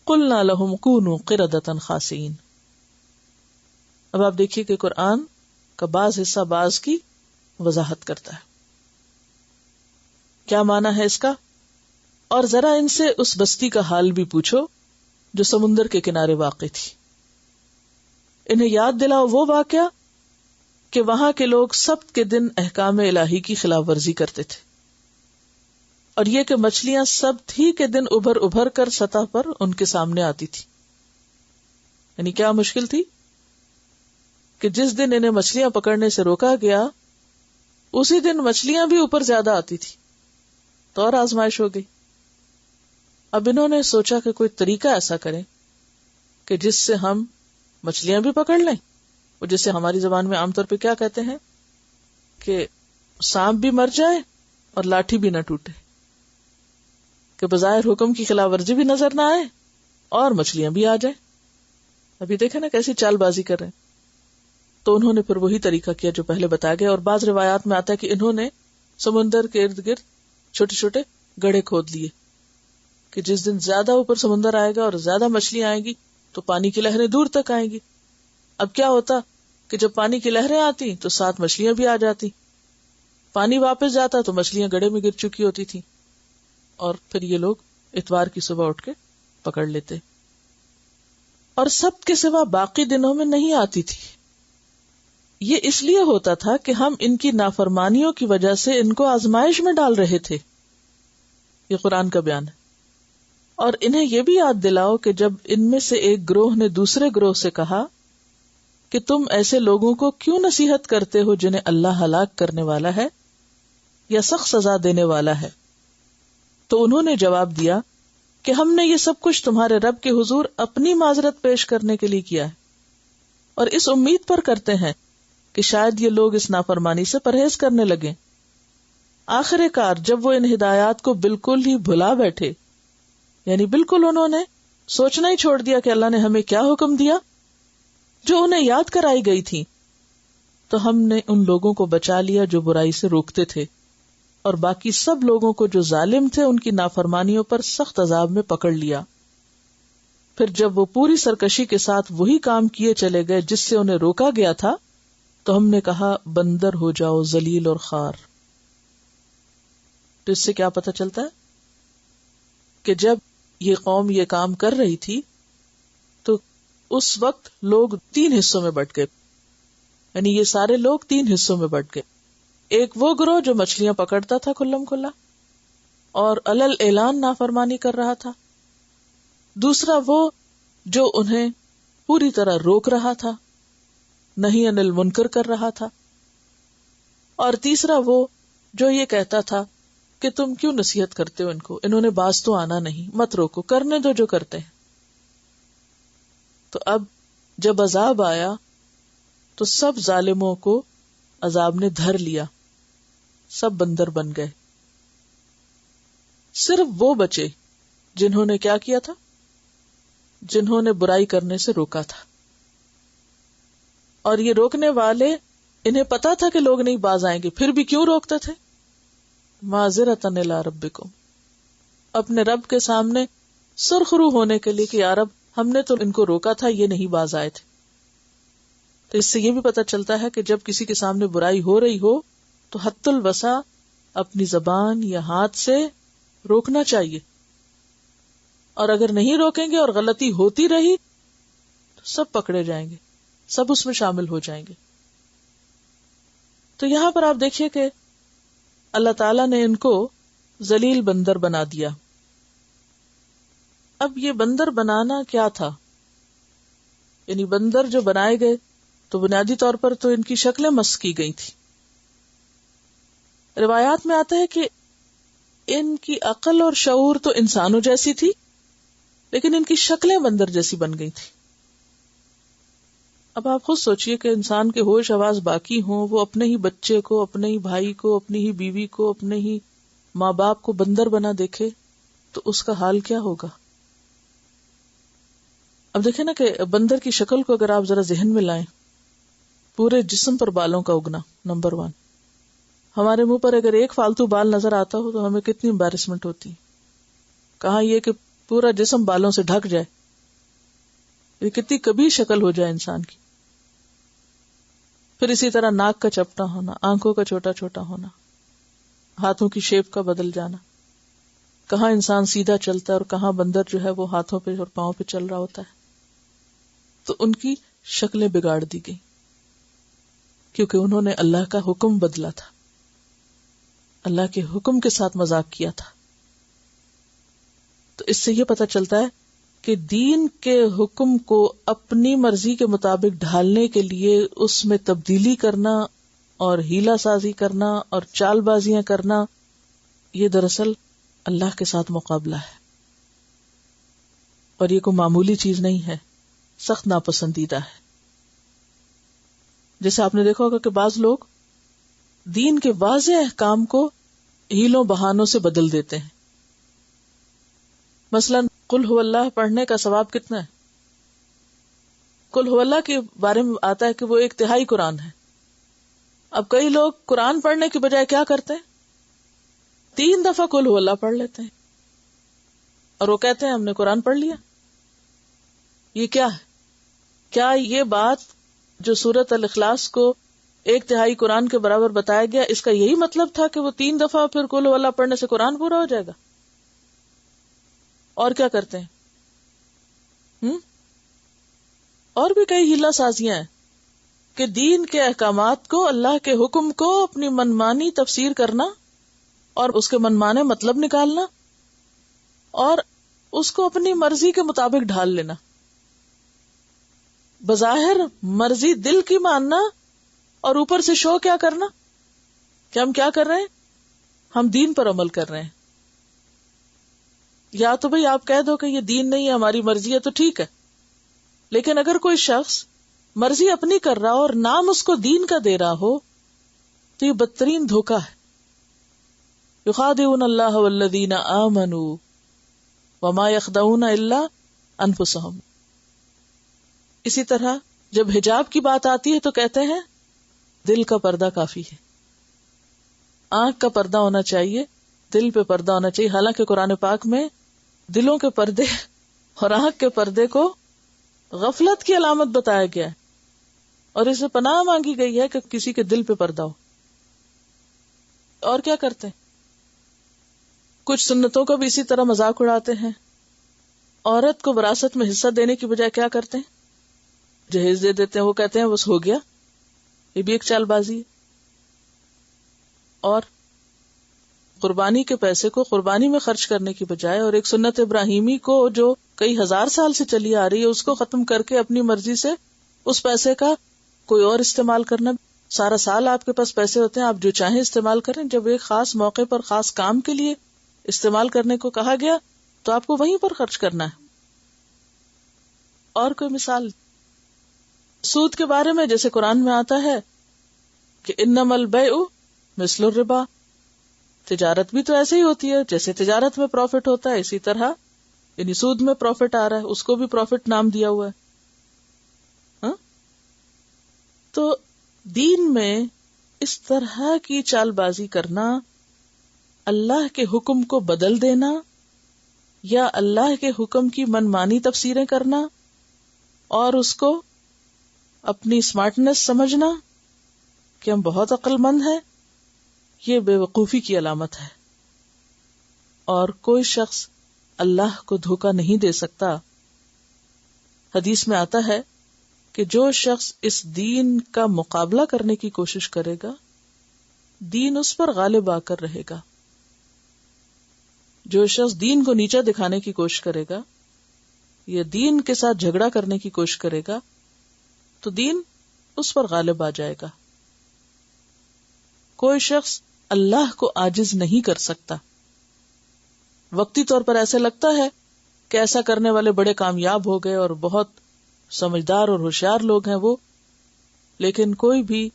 قُلْنَا لَهُمْ كُونُوا قِرَدَةً خَاسِئِينَ. اب آپ دیکھیے کہ قرآن کا بعض حصہ بعض کی وضاحت کرتا ہے. کیا معنی ہے اس کا؟ اور ذرا ان سے اس بستی کا حال بھی پوچھو جو سمندر کے کنارے واقع تھی. انہیں یاد دلاؤ وہ واقعہ کہ وہاں کے لوگ سبت کے دن احکام الہی کی خلاف ورزی کرتے تھے، اور یہ کہ مچھلیاں سبت ہی کے دن ابھر کر سطح پر ان کے سامنے آتی تھی. یعنی کیا مشکل تھی کہ جس دن انہیں مچھلیاں پکڑنے سے روکا گیا اسی دن مچھلیاں بھی اوپر زیادہ آتی تھی، تو اور آزمائش ہو گئی. اب انہوں نے سوچا کہ کوئی طریقہ ایسا کریں کہ جس سے ہم مچھلیاں بھی پکڑ لیں، اور جسے ہماری زبان میں عام طور پہ کیا کہتے ہیں کہ سانپ بھی مر جائے اور لاٹھی بھی نہ ٹوٹے، کہ بظاہر حکم کی خلاف ورزی بھی نظر نہ آئے اور مچھلیاں بھی آ جائیں. ابھی دیکھیں نا کیسی چال بازی کر رہے ہیں. تو انہوں نے پھر وہی طریقہ کیا جو پہلے بتایا گیا، اور بعض روایات میں آتا ہے کہ انہوں نے سمندر کے ارد گرد چھوٹے چھوٹے گڑھے کھود لیے کہ جس دن زیادہ اوپر سمندر آئے گا اور زیادہ مچھلیاں آئیں گی تو پانی کی لہریں دور تک آئیں گی. اب کیا ہوتا کہ جب پانی کی لہریں آتی تو ساتھ مچھلیاں بھی آ جاتی، پانی واپس جاتا تو مچھلیاں گڑھے میں گر چکی ہوتی تھی، اور پھر یہ لوگ اتوار کی صبح اٹھ کے پکڑ لیتے. اور سبت کے سوا باقی دنوں میں نہیں آتی تھی. یہ اس لیے ہوتا تھا کہ ہم ان کی نافرمانیوں کی وجہ سے ان کو آزمائش میں ڈال رہے تھے. یہ قرآن کا بیان ہے. اور انہیں یہ بھی یاد دلاؤ کہ جب ان میں سے ایک گروہ نے دوسرے گروہ سے کہا کہ تم ایسے لوگوں کو کیوں نصیحت کرتے ہو جنہیں اللہ ہلاک کرنے والا ہے یا سخت سزا دینے والا ہے، تو انہوں نے جواب دیا کہ ہم نے یہ سب کچھ تمہارے رب کے حضور اپنی معذرت پیش کرنے کے لیے کیا ہے، اور اس امید پر کرتے ہیں کہ شاید یہ لوگ اس نافرمانی سے پرہیز کرنے لگیں. آخر کار جب وہ ان ہدایات کو بالکل ہی بھلا بیٹھے، یعنی بالکل انہوں نے سوچنا ہی چھوڑ دیا کہ اللہ نے ہمیں کیا حکم دیا جو انہیں یاد کرائی گئی تھی، تو ہم نے ان لوگوں کو بچا لیا جو برائی سے روکتے تھے، اور باقی سب لوگوں کو جو ظالم تھے ان کی نافرمانیوں پر سخت عذاب میں پکڑ لیا. پھر جب وہ پوری سرکشی کے ساتھ وہی کام کیے چلے گئے جس سے انہیں روکا گیا تھا، تو ہم نے کہا بندر ہو جاؤ ذلیل اور خوار. تو اس سے کیا پتہ چلتا ہے کہ جب یہ قوم یہ کام کر رہی تھی تو اس وقت لوگ 3 حصوں میں بٹ گئے. یعنی یہ سارے لوگ 3 حصوں میں بٹ گئے. ایک وہ گروہ جو مچھلیاں پکڑتا تھا کھلم کھلا اور علل اعلان نافرمانی کر رہا تھا. دوسرا وہ جو انہیں پوری طرح روک رہا تھا، نہی عن المنکر کر رہا تھا. اور تیسرا وہ جو یہ کہتا تھا کہ تم کیوں نصیحت کرتے ہو ان کو، انہوں نے باز تو آنا نہیں، مت روکو، کرنے دو جو کرتے ہیں۔ تو اب جب عذاب آیا تو سب ظالموں کو عذاب نے دھر لیا، سب بندر بن گئے، صرف وہ بچے جنہوں نے کیا کیا تھا، جنہوں نے برائی کرنے سے روکا تھا۔ اور یہ روکنے والے، انہیں پتا تھا کہ لوگ نہیں باز آئیں گے، پھر بھی کیوں روکتے تھے؟ معذرتاً الی ربکم، اپنے رب کے سامنے سرخرو ہونے کے لیے کہ یا رب ہم نے تو ان کو روکا تھا، یہ نہیں باز آئے تھے۔ تو اس سے یہ بھی پتا چلتا ہے کہ جب کسی کے سامنے برائی ہو رہی ہو تو حد الوسع اپنی زبان یا ہاتھ سے روکنا چاہیے، اور اگر نہیں روکیں گے اور غلطی ہوتی رہی تو سب پکڑے جائیں گے، سب اس میں شامل ہو جائیں گے۔ تو یہاں پر آپ دیکھیے کہ اللہ تعالیٰ نے ان کو ذلیل بندر بنا دیا۔ اب یہ بندر بنانا کیا تھا؟ یعنی بندر جو بنائے گئے تو بنیادی طور پر تو ان کی شکلیں مسخ کی گئی تھی۔ روایات میں آتا ہے کہ ان کی عقل اور شعور تو انسانوں جیسی تھی، لیکن ان کی شکلیں بندر جیسی بن گئی تھی۔ اب آپ خود سوچئے کہ انسان کے ہوش حواس باقی ہوں، وہ اپنے ہی بچے کو، اپنے ہی بھائی کو، اپنی ہی بیوی کو، اپنے ہی ماں باپ کو بندر بنا دیکھے تو اس کا حال کیا ہوگا؟ اب دیکھیں نا کہ بندر کی شکل کو اگر آپ ذرا ذہن میں لائیں، پورے جسم پر بالوں کا اگنا، نمبر 1۔ ہمارے منہ پر اگر ایک فالتو بال نظر آتا ہو تو ہمیں کتنی امبیرسمنٹ ہوتی، کہاں یہ کہ پورا جسم بالوں سے ڈھک جائے، یہ کتنی کبھی شکل ہو جائے انسان کی۔ پھر اسی طرح ناک کا چپٹا ہونا، آنکھوں کا چھوٹا چھوٹا ہونا، ہاتھوں کی شیپ کا بدل جانا، کہاں انسان سیدھا چلتا ہے اور کہاں بندر جو ہے وہ ہاتھوں پہ اور پاؤں پہ چل رہا ہوتا ہے۔ تو ان کی شکلیں بگاڑ دی گئی کیونکہ انہوں نے اللہ کا حکم بدلا تھا، اللہ کے حکم کے ساتھ مذاق کیا تھا۔ تو اس سے یہ پتہ چلتا ہے کہ دین کے حکم کو اپنی مرضی کے مطابق ڈھالنے کے لیے اس میں تبدیلی کرنا اور ہیلا سازی کرنا اور چال بازیاں کرنا، یہ دراصل اللہ کے ساتھ مقابلہ ہے، اور یہ کوئی معمولی چیز نہیں ہے، سخت ناپسندیدہ ہے۔ جیسے آپ نے دیکھا ہوگا کہ بعض لوگ دین کے واضح احکام کو ہیلوں بہانوں سے بدل دیتے ہیں۔ مثلاً قل هو اللہ پڑھنے کا ثواب کتنا ہے؟ قل هو اللہ کے بارے میں آتا ہے کہ وہ ایک تہائی قرآن ہے۔ اب کئی لوگ قرآن پڑھنے کی بجائے کیا کرتے ہیں؟ 3 دفعہ قل هو اللہ پڑھ لیتے ہیں اور وہ کہتے ہیں ہم نے قرآن پڑھ لیا۔ یہ کیا ہے؟ کیا یہ بات جو سورۃ الاخلاص کو 1/3 قرآن کے برابر بتایا گیا، اس کا یہی مطلب تھا کہ وہ 3 دفعہ پھر قل هو اللہ پڑھنے سے قرآن پورا ہو جائے گا؟ اور کیا کرتے ہیں؟ اور بھی کئی ہیلا سازیاں ہیں کہ دین کے احکامات کو، اللہ کے حکم کو اپنی منمانی تفسیر کرنا اور اس کے منمانے مطلب نکالنا اور اس کو اپنی مرضی کے مطابق ڈھال لینا۔ بظاہر مرضی دل کی ماننا اور اوپر سے شو کیا کرنا کہ ہم کیا کر رہے ہیں؟ ہم دین پر عمل کر رہے ہیں۔ یا تو بھئی آپ کہہ دو کہ یہ دین نہیں ہے، ہماری مرضی ہے، تو ٹھیک ہے، لیکن اگر کوئی شخص مرضی اپنی کر رہا ہو اور نام اس کو دین کا دے رہا ہو تو یہ بدترین دھوکہ ہے۔ یخادعون اللہ والذین آمنوا وما یخدعون الا انفسهم۔ اسی طرح جب حجاب کی بات آتی ہے تو کہتے ہیں دل کا پردہ کافی ہے، آنکھ کا پردہ ہونا چاہیے، دل پہ پردہ ہونا چاہیے۔ حالانکہ قرآن پاک میں دلوں کے پردے اور آنکھ کے پردے کو غفلت کی علامت بتایا گیا ہے، اور اسے پناہ مانگی گئی ہے کہ کسی کے دل پہ پردہ ہو۔ اور کیا کرتے ہیں؟ کچھ سنتوں کو بھی اسی طرح مذاق اڑاتے ہیں۔ عورت کو وراثت میں حصہ دینے کی بجائے کیا کرتے ہیں؟ جہیز دے دیتے ہیں، وہ کہتے ہیں بس ہو گیا۔ یہ بھی ایک چال بازی ہے۔ اور قربانی کے پیسے کو قربانی میں خرچ کرنے کی بجائے اور ایک سنت ابراہیمی کو جو کئی ہزار سال سے چلی آ رہی ہے اس کو ختم کر کے اپنی مرضی سے اس پیسے کا کوئی اور استعمال کرنا، سارا سال آپ کے پاس پیسے ہوتے ہیں، آپ جو چاہیں استعمال کریں، جب ایک خاص موقع پر خاص کام کے لیے استعمال کرنے کو کہا گیا تو آپ کو وہیں پر خرچ کرنا ہے. اور کوئی مثال سود کے بارے میں، جیسے قرآن میں آتا ہے کہ انما البیع مثل الربا، تجارت بھی تو ایسے ہی ہوتی ہے، جیسے تجارت میں پروفٹ ہوتا ہے اسی طرح یعنی سود میں پروفٹ آ رہا ہے، اس کو بھی پروفٹ نام دیا ہوا ہے. ہاں؟ تو دین میں اس طرح کی چال بازی کرنا، اللہ کے حکم کو بدل دینا یا اللہ کے حکم کی منمانی تفسیریں کرنا اور اس کو اپنی اسمارٹنس سمجھنا کہ ہم بہت عقل مند ہیں، یہ بے وقوفی کی علامت ہے. اور کوئی شخص اللہ کو دھوکہ نہیں دے سکتا. حدیث میں آتا ہے کہ جو شخص اس دین کا مقابلہ کرنے کی کوشش کرے گا، دین اس پر غالب آ کر رہے گا. جو شخص دین کو نیچا دکھانے کی کوشش کرے گا یا دین کے ساتھ جھگڑا کرنے کی کوشش کرے گا تو دین اس پر غالب آ جائے گا. کوئی شخص اللہ کو عاجز نہیں کر سکتا. وقتی طور پر ایسا لگتا ہے کہ ایسا کرنے والے بڑے کامیاب ہو گئے اور بہت سمجھدار اور ہوشیار لوگ ہیں وہ، لیکن کوئی بھی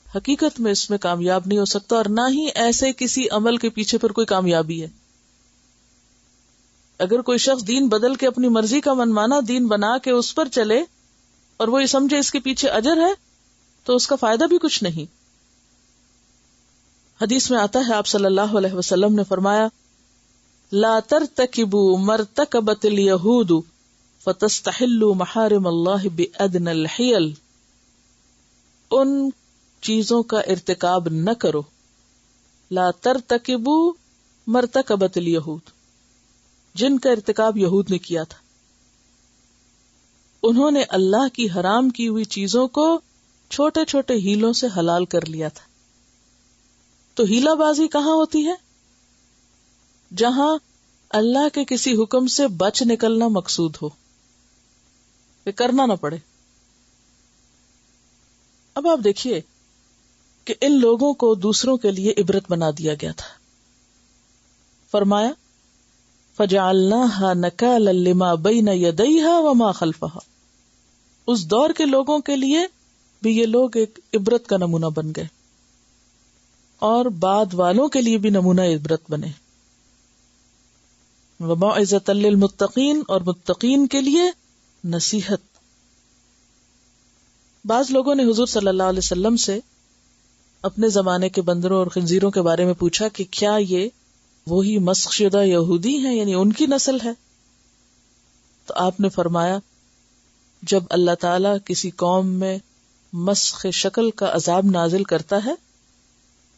حقیقت میں اس میں کامیاب نہیں ہو سکتا، اور نہ ہی ایسے کسی عمل کے پیچھے پر کوئی کامیابی ہے. اگر کوئی شخص دین بدل کے اپنی مرضی کا منمانا دین بنا کے اس پر چلے اور وہ یہ سمجھے اس کے پیچھے اجر ہے تو اس کا فائدہ بھی کچھ نہیں. حدیث میں آتا ہے آپ صلی اللہ علیہ وسلم نے فرمایا لا ترتکبوا مرتکبت الیہود فتستحلوا محارم اللہ بأدنى الحیل. ان چیزوں کا ارتکاب نہ کرو. لا ترتکبوا مرتکبت الیہود، جن کا ارتکاب یہود نے کیا تھا. انہوں نے اللہ کی حرام کی ہوئی چیزوں کو چھوٹے چھوٹے ہیلوں سے حلال کر لیا تھا. تو ہیلا بازی کہاں ہوتی ہے؟ جہاں اللہ کے کسی حکم سے بچ نکلنا مقصود ہو، کہ کرنا نہ پڑے. اب آپ دیکھیے کہ ان لوگوں کو دوسروں کے لیے عبرت بنا دیا گیا تھا. فرمایا فَجَعَلْنَاهَا نَكَالًا لِمَا بَيْنَ يَدَيْهَا وَمَا خَلْفَهَا. اس دور کے لوگوں کے لیے بھی یہ لوگ ایک عبرت کا نمونہ بن گئے اور بعد والوں کے لیے بھی نمونہ عبرت بنے. وَمَوْعِظَةً لِّلْمُتَّقِينَ، اور متقین کے لیے نصیحت. بعض لوگوں نے حضور صلی اللہ علیہ وسلم سے اپنے زمانے کے بندروں اور خنزیروں کے بارے میں پوچھا کہ کیا یہ وہی مسخ شدہ یہودی ہیں، یعنی ان کی نسل ہے؟ تو آپ نے فرمایا جب اللہ تعالیٰ کسی قوم میں مسخ شکل کا عذاب نازل کرتا ہے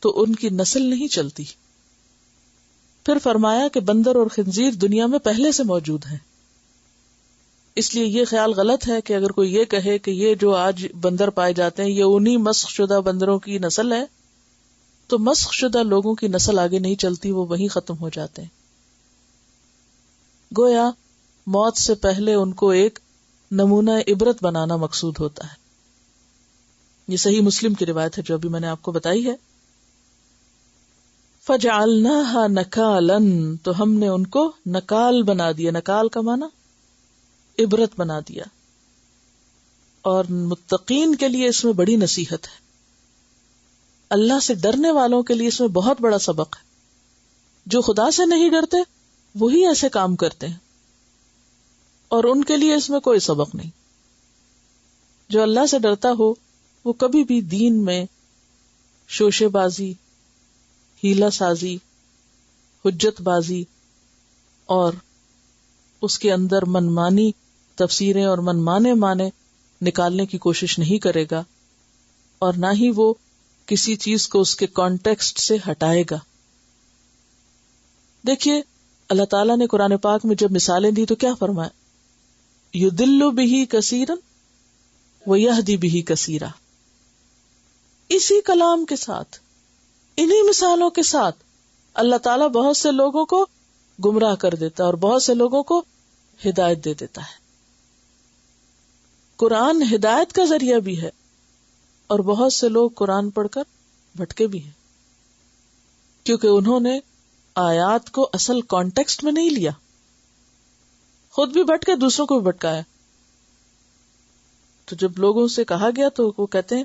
تو ان کی نسل نہیں چلتی. پھر فرمایا کہ بندر اور خنزیر دنیا میں پہلے سے موجود ہیں، اس لیے یہ خیال غلط ہے کہ اگر کوئی یہ کہے کہ یہ جو آج بندر پائے جاتے ہیں یہ انہی مسخ شدہ بندروں کی نسل ہے، تو مسخ شدہ لوگوں کی نسل آگے نہیں چلتی، وہ وہیں ختم ہو جاتے ہیں. گویا موت سے پہلے ان کو ایک نمونہ عبرت بنانا مقصود ہوتا ہے. یہ صحیح مسلم کی روایت ہے جو ابھی میں نے آپ کو بتائی ہے. فَجَعَلْنَاهَا نَكَالًا، تو ہم نے ان کو نکال بنا دیا. نکال کا معنی عبرت بنا دیا. اور متقین کے لیے اس میں بڑی نصیحت ہے. اللہ سے ڈرنے والوں کے لیے اس میں بہت بڑا سبق ہے. جو خدا سے نہیں ڈرتے وہی ایسے کام کرتے ہیں، اور ان کے لیے اس میں کوئی سبق نہیں. جو اللہ سے ڈرتا ہو وہ کبھی بھی دین میں شوشے بازی، ہیلا سازی، حجت بازی اور اس کے اندر منمانی تفسیریں اور منمانے معنی نکالنے کی کوشش نہیں کرے گا، اور نہ ہی وہ کسی چیز کو اس کے کانٹیکسٹ سے ہٹائے گا. دیکھیے اللہ تعالیٰ نے قرآن پاک میں جب مثالیں دی تو کیا فرمایا؟ یُضِلُّ بِهِ کثیرا وَیَہْدِی بِهِ کثیرا. اسی کلام کے ساتھ، انہی مثالوں کے ساتھ اللہ تعالیٰ بہت سے لوگوں کو گمراہ کر دیتا ہے اور بہت سے لوگوں کو ہدایت دے دیتا ہے. قرآن ہدایت کا ذریعہ بھی ہے اور بہت سے لوگ قرآن پڑھ کر بھٹکے بھی ہیں، کیونکہ انہوں نے آیات کو اصل کانٹیکسٹ میں نہیں لیا، خود بھی بھٹکے دوسروں کو بھی بھٹکایا. تو جب لوگوں سے کہا گیا تو وہ کہتے ہیں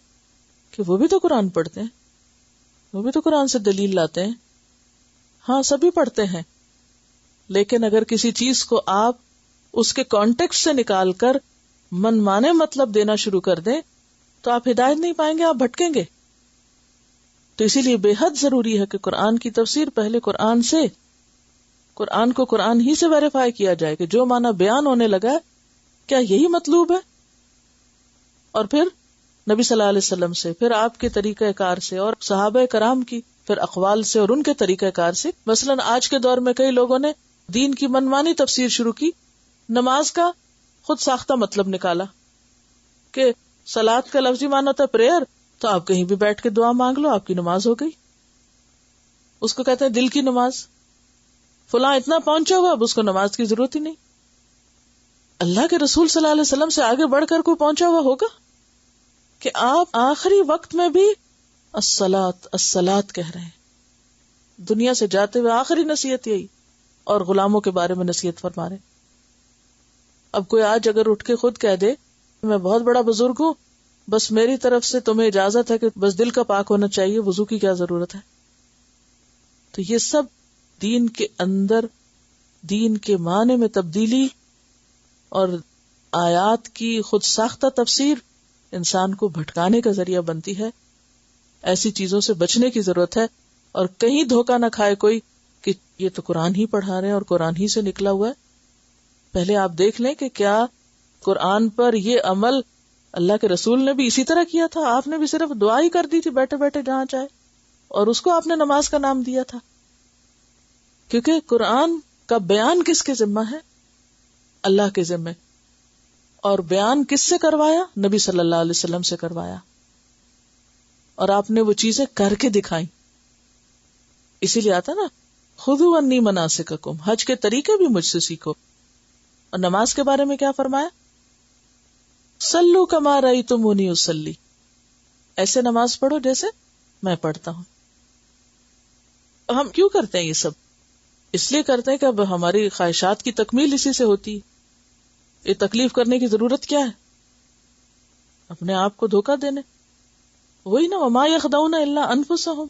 کہ وہ بھی تو قرآن پڑھتے ہیں، وہ بھی تو قرآن سے دلیل لاتے ہیں. ہاں سبھی پڑھتے ہیں، لیکن اگر کسی چیز کو آپ اس کے کانٹیکسٹ سے نکال کر من مانے مطلب دینا شروع کر دیں تو آپ ہدایت نہیں پائیں گے، آپ بھٹکیں گے. تو اسی لیے بے حد ضروری ہے کہ قرآن کی تفسیر پہلے قرآن کو قرآن ہی سے ویریفائی کیا جائے کہ جو معنی بیان ہونے لگا ہے کیا یہی مطلوب ہے، اور پھر نبی صلی اللہ علیہ وسلم سے، پھر آپ کے طریقہ کار سے، اور صحابہ کرام کی پھر اقوال سے اور ان کے طریقہ کار سے. مثلا آج کے دور میں کئی لوگوں نے دین کی منمانی تفسیر شروع کی، نماز کا خود ساختہ مطلب نکالا کہ صلاۃ کا لفظی معنی ہوتا ہے پریئر، تو آپ کہیں بھی بیٹھ کے دعا مانگ لو، آپ کی نماز ہو گئی. اس کو کہتے ہیں دل کی نماز. فلاں اتنا پہنچا ہوا، اب اس کو نماز کی ضرورت ہی نہیں. اللہ کے رسول صلی اللہ علیہ وسلم سے آگے بڑھ کر کوئی پہنچا ہوا ہوگا کہ آپ آخری وقت میں بھی الصلاۃ الصلاۃ کہہ رہے ہیں، دنیا سے جاتے ہوئے آخری نصیحت یہی، اور غلاموں کے بارے میں نصیحت فرما رہے. اب کوئی آج اگر اٹھ کے خود کہہ دے میں بہت بڑا بزرگ ہوں، بس میری طرف سے تمہیں اجازت ہے کہ بس دل کا پاک ہونا چاہیے، وضو کی کیا ضرورت ہے. تو یہ سب دین کے اندر دین کے معنی میں تبدیلی اور آیات کی خود ساختہ تفسیر انسان کو بھٹکانے کا ذریعہ بنتی ہے. ایسی چیزوں سے بچنے کی ضرورت ہے، اور کہیں دھوکہ نہ کھائے کوئی کہ یہ تو قرآن ہی پڑھا رہے ہیں اور قرآن ہی سے نکلا ہوا ہے. پہلے آپ دیکھ لیں کہ کیا قرآن پر یہ عمل اللہ کے رسول نے بھی اسی طرح کیا تھا؟ آپ نے بھی صرف دعا ہی کر دی تھی بیٹھے بیٹھے جہاں چاہے، اور اس کو آپ نے نماز کا نام دیا تھا. کیونکہ قرآن کا بیان کس کے ذمہ ہے؟ اللہ کے ذمہ. اور بیان کس سے کروایا؟ نبی صلی اللہ علیہ وسلم سے کروایا، اور آپ نے وہ چیزیں کر کے دکھائیں. اسی لیے آتا نا خذوا عنی مناسککم، حج کے طریقے بھی مجھ سے سیکھو. اور نماز کے بارے میں کیا فرمایا؟ صلو کما رأیتمونی اصلی، ایسے نماز پڑھو جیسے میں پڑھتا ہوں. ہم کیوں کرتے ہیں یہ سب؟ اس لیے کرتے ہیں کہ اب ہماری خواہشات کی تکمیل اسی سے ہوتی. یہ تکلیف کرنے کی ضرورت کیا ہے؟ اپنے آپ کو دھوکہ دینے. وہی نا وما یخدعون الا انفسہم،